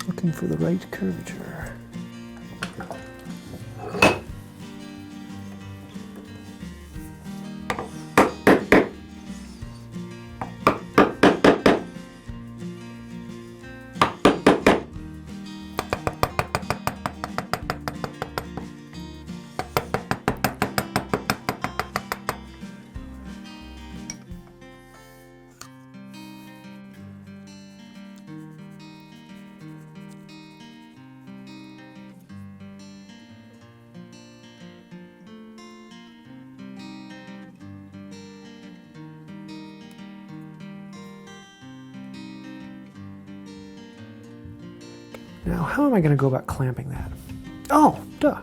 Looking for the right curvature. Now, how am I going to go about clamping that? Oh, duh.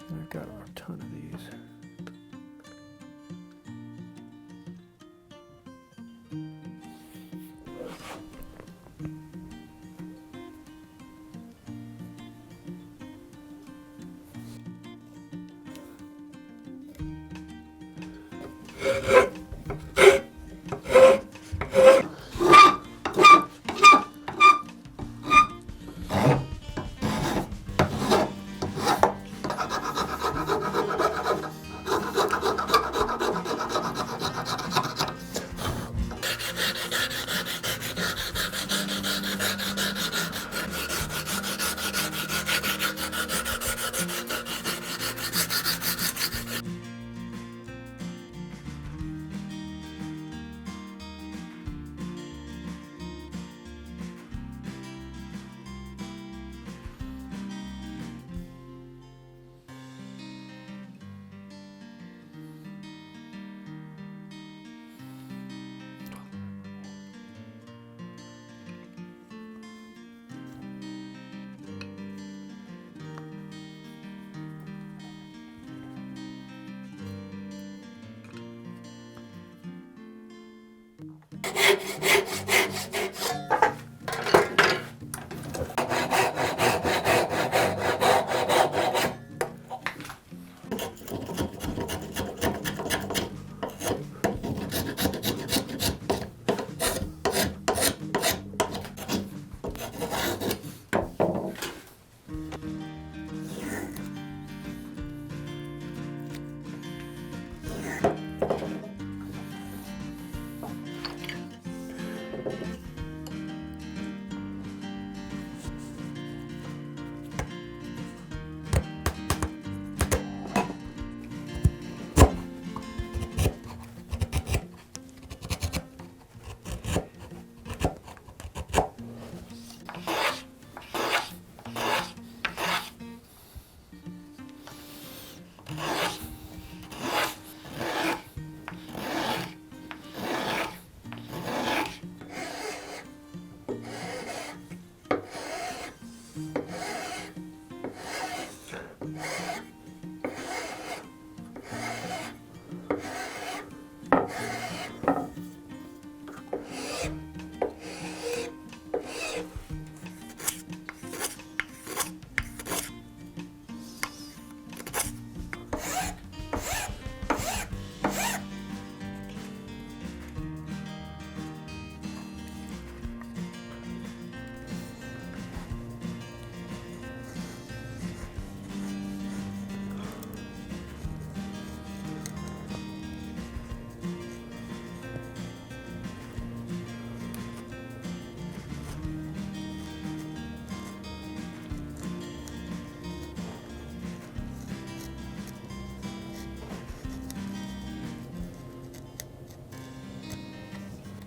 I've got a ton of these.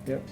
Yep.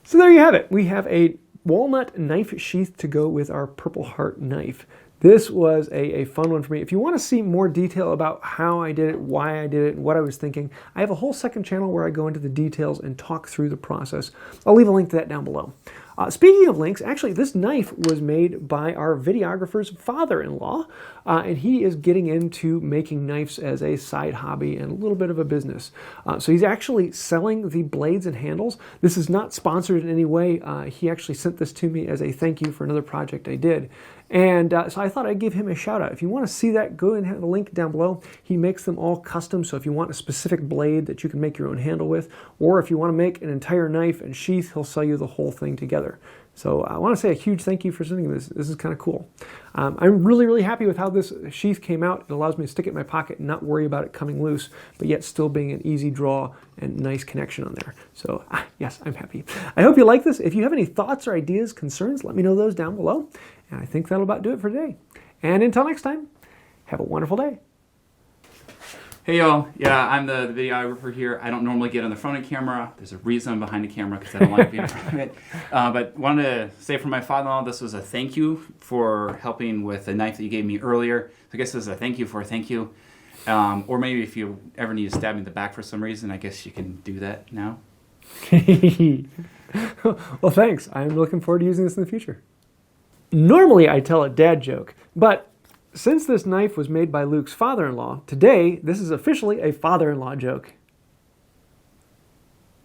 So there you have it. We have a walnut knife sheath to go with our Purple Heart knife. This was a fun one for me. If you want to see more detail about how I did it, why I did it, and what I was thinking, I have a whole second channel where I go into the details and talk through the process. I'll leave a link to that down below. Speaking of links, actually, this knife was made by our videographer's father-in-law, and he is getting into making knives as a side hobby and a little bit of a business. So he's actually selling the blades and handles. This is not sponsored in any way. He actually sent this to me as a thank you for another project I did. And so I thought I'd give him a shout out. If you want to see that, go and have the link down below. He makes them all custom, so if you want a specific blade that you can make your own handle with, or if you want to make an entire knife and sheath, he'll sell you the whole thing together. So I want to say a huge thank you for sending this. This is kind of cool. I'm really, really happy with how this sheath came out. It allows me to stick it in my pocket and not worry about it coming loose, but yet still being an easy draw and nice connection on there. So yes, I'm happy. I hope you like this. If you have any thoughts or ideas, concerns, let me know those down below. And I think that'll about do it for today. And until next time, have a wonderful day. Hey y'all, yeah, I'm the videographer here. I don't normally get on the front of the camera. There's a reason I'm behind the camera because I don't like to be in front of it. But wanted to say for my father-in-law, this was a thank you for helping with the knife that you gave me earlier. So I guess this is a thank you for a thank you. Or maybe if you ever need to stab me in the back for some reason, I guess you can do that now. Well, thanks. I'm looking forward to using this in the future. Normally I tell a dad joke, but since this knife was made by Luke's father-in-law, today this is officially a father-in-law joke.